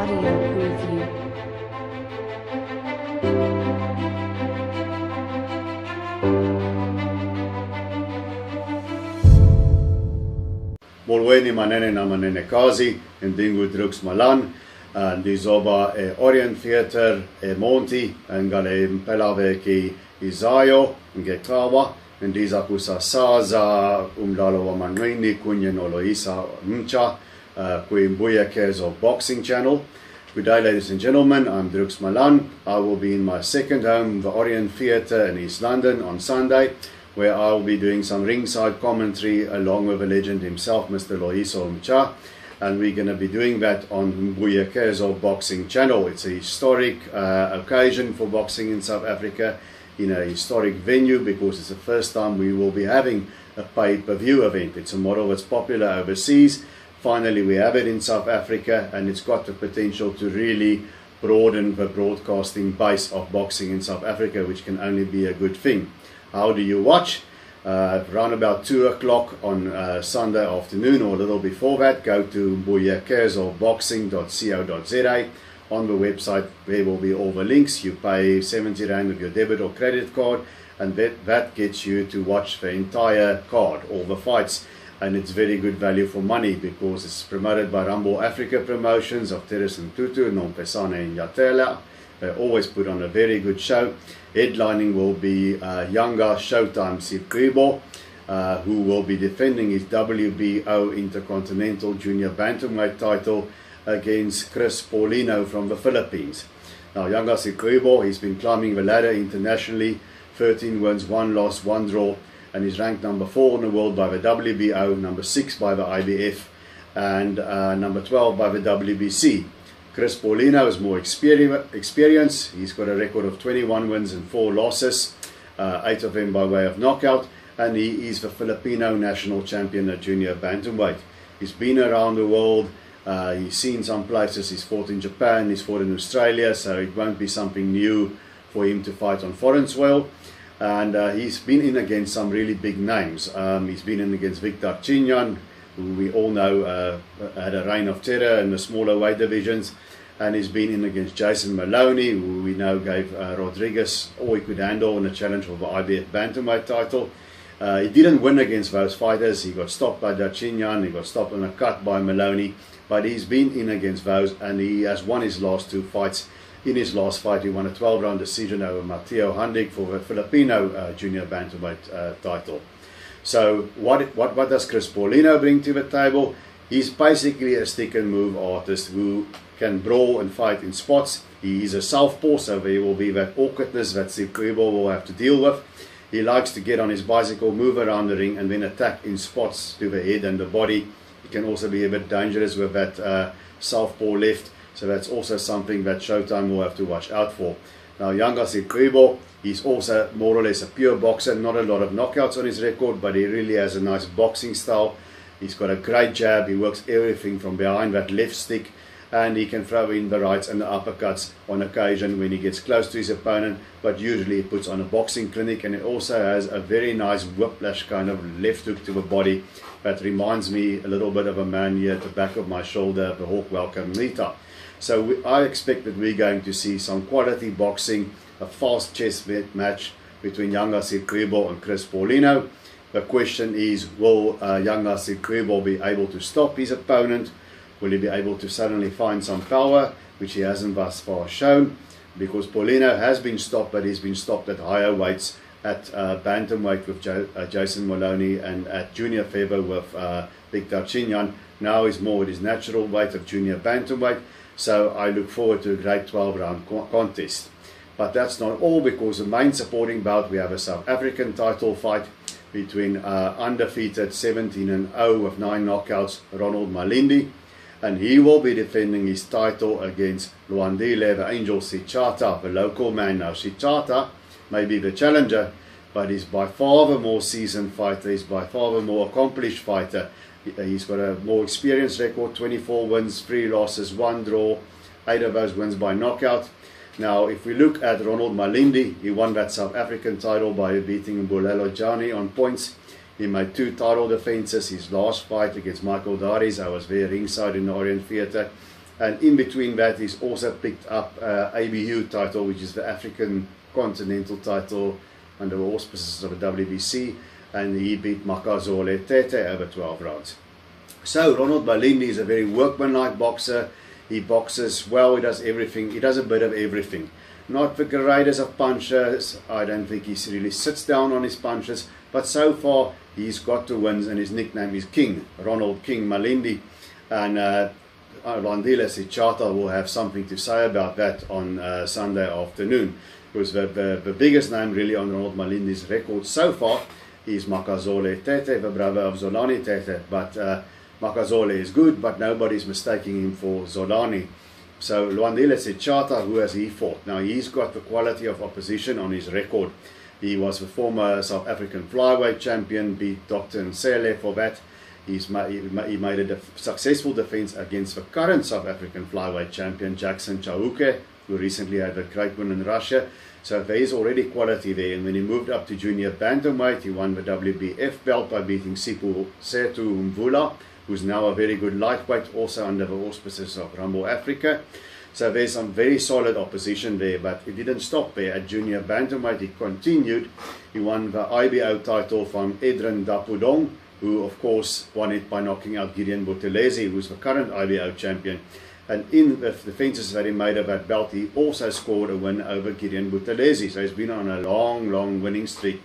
audio preview. Molweni manene na manene kazi en dingu Droeks Malan en die zoba Orient Theater Monti en gale mpelawe ki Izayo ngetawa en diza kusasaza umdalo wa manweni kunye noloisa mcha kwi Mbuyekezo Boxing Channel. Good day, ladies and gentlemen, I'm Droeks Malan. I will be in my second home, the Orient Theater in East London on Sunday, where I will be doing some ringside commentary along with the legend himself, Mr. Loyiso Mcha, and we're going to be doing that on Mbuyekezo Boxing Channel. It's a historic occasion for boxing in South Africa, in a historic venue, because it's the first time we will be having a pay-per-view event. It's a model that's popular overseas. Finally, we have it in South Africa, and it's got the potential to really broaden the broadcasting base of boxing in South Africa, which can only be a good thing. How do you watch? Around about 2 o'clock on Sunday afternoon, or a little before that, go to mbuyekezoboxing.co.za. On the website, there will be all the links. You pay 70 Rand with your debit or credit card, and that gets you to watch the entire card, all the fights. And it's very good value for money because it's promoted by Rumble Africa Promotions of Teres and Tutu, Nompesane and Yatela. They always put on a very good show. Headlining will be Yanga Showtime Sigqibo, who will be defending his WBO Intercontinental Junior Bantam title against Chris Paulino from the Philippines. Now, Yanga Sigqibo, he's been climbing the ladder internationally, 13 wins, 1 loss, 1 draw, and he's ranked number 4 in the world by the WBO, number 6 by the IBF, and number 12 by the WBC. Chris Paulino is more experienced. He's got a record of 21 wins and 4 losses, 8 of them by way of knockout, and he is the Filipino national champion at junior bantamweight. He's been around the world. He's seen some places. He's fought in Japan, he's fought in Australia, so it won't be something new for him to fight on foreign soil. And he's been in against some really big names. He's been in against Victor Chinyan, who we all know had a reign of terror in the smaller weight divisions, and he's been in against Jason Maloney, who we know gave Rodriguez all he could handle in a challenge for the IBF bantamweight title. He didn't win against those fighters. He got stopped by Dachinyan, he got stopped on a cut by Maloney, but he's been in against those, and he has won his last 2 fights. In his last fight, he won a 12-round decision over Matteo Handik for the Filipino junior bantamweight title. So what does Chris Paulino bring to the table? He's basically a stick and move artist who can brawl and fight in spots. He is a southpaw, so there will be that awkwardness that Sigqibo will have to deal with. He likes to get on his bicycle, move around the ring, and then attack in spots to the head and the body. He can also be a bit dangerous with that southpaw left, so that's also something that Showtime will have to watch out for. Now, Yanga Sigqibo, he's also more or less a pure boxer, not a lot of knockouts on his record, but he really has a nice boxing style. He's got a great jab, he works everything from behind that left stick, and he can throw in the rights and the uppercuts on occasion when he gets close to his opponent, but usually he puts on a boxing clinic, and he also has a very nice whiplash kind of left hook to the body that reminds me a little bit of a man here at the back of my shoulder, the Hawk Welcome Nita. So I expect that we're going to see some quality boxing, a fast chess match between Yanga Sigqibo and Chris Paulino. The question is, will Yanga Sigqibo be able to stop his opponent? Will he be able to suddenly find some power, which he hasn't thus far shown? Because Paulino has been stopped, but he's been stopped at higher weights, at bantamweight with Jason Maloney, and at junior feather with Victor Chinyan. Now he's more at his natural weight of junior bantamweight. So I look forward to a great 12-round contest. But that's not all, because the main supporting bout, we have a South African title fight between undefeated 17-0 with 9 knockouts, Ronald Malindi. And he will be defending his title against Luandile, the Angel Sichata, the local man. Now, Sichata may be the challenger, but he's by far the more seasoned fighter. He's by far the more accomplished fighter. He's got a more experienced record, 24 wins, 3 losses, 1 draw, 8 of those wins by knockout. Now, if we look at Ronald Malindi, he won that South African title by beating Mbulelo Jani on points. He made 2 title defenses. His last fight against Michael Daris, I was there ringside in the Orient Theater. And in between that, he's also picked up ABU title, which is the African Continental title under the auspices of the WBC, and he beat Mbuyekezo Tete over 12 rounds. So Ronald Malindi is a very workmanlike boxer. He boxes well, he does everything, he does a bit of everything. Not the greatest of punches, I don't think he really sits down on his punches, but so far he's got the wins, and his nickname is King, Ronald King Malindi. And Lwandile Sechata will have something to say about that on Sunday afternoon, because the biggest name really on Ronald Malindi's record so far is Mbuyekezo Tete, the brother of Zolani Tete. But Mbuyekezo is good, but nobody's mistaking him for Zolani. So Lwandile Sechata, who has he fought? Now he's got the quality of opposition on his record. He was the former South African flyweight champion, beat Dr. Nsele for that. He made a successful defense against the current South African flyweight champion, Jackson Chauke, who recently had a great win in Russia. So there is already quality there. And when he moved up to junior bantamweight, he won the WBF belt by beating Sipho Setu Mvula, who's now a very good lightweight, also under the auspices of Rambo Africa. So there's some very solid opposition there, but it didn't stop there. At junior bantamweight, he continued. He won the IBO title from Edrin Dapudong, who of course won it by knocking out Gideon Buthelezi, who's the current IBO champion. And in the defenses that he made of that belt, he also scored a win over Gideon Buthelezi. So he's been on a long winning streak.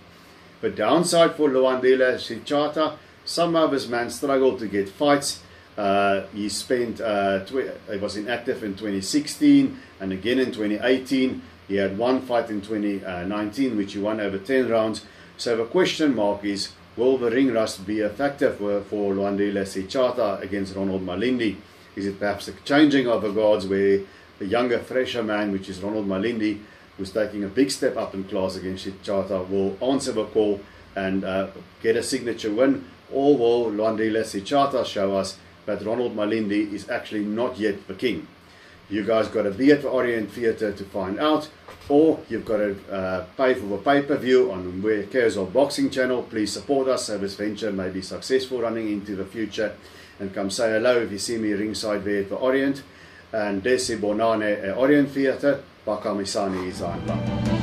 The downside for Lwandile Sechata, some of his men struggled to get fights. He was inactive in 2016 and again in 2018. He had one fight in 2019, which he won over 10 rounds. So the question mark is, will the ring rust be effective for Lwandile Sechata against Ronald Malindi? Is it perhaps a changing of the guards where the younger, fresher man, which is Ronald Malindi, who's taking a big step up in class against Sechata, will answer the call and get a signature win? Or will Lwandile Sechata show us that Ronald Malindi is actually not yet the king? You guys got to be at the Orient Theatre to find out, or you've got to pay for the pay-per-view on Mbuyekezo Boxing Channel. Please support us so this venture may be successful running into the future. And come say hello if you see me ringside there at the Orient. And Desi Bonane Orient Theatre, Pakamisani Izanla.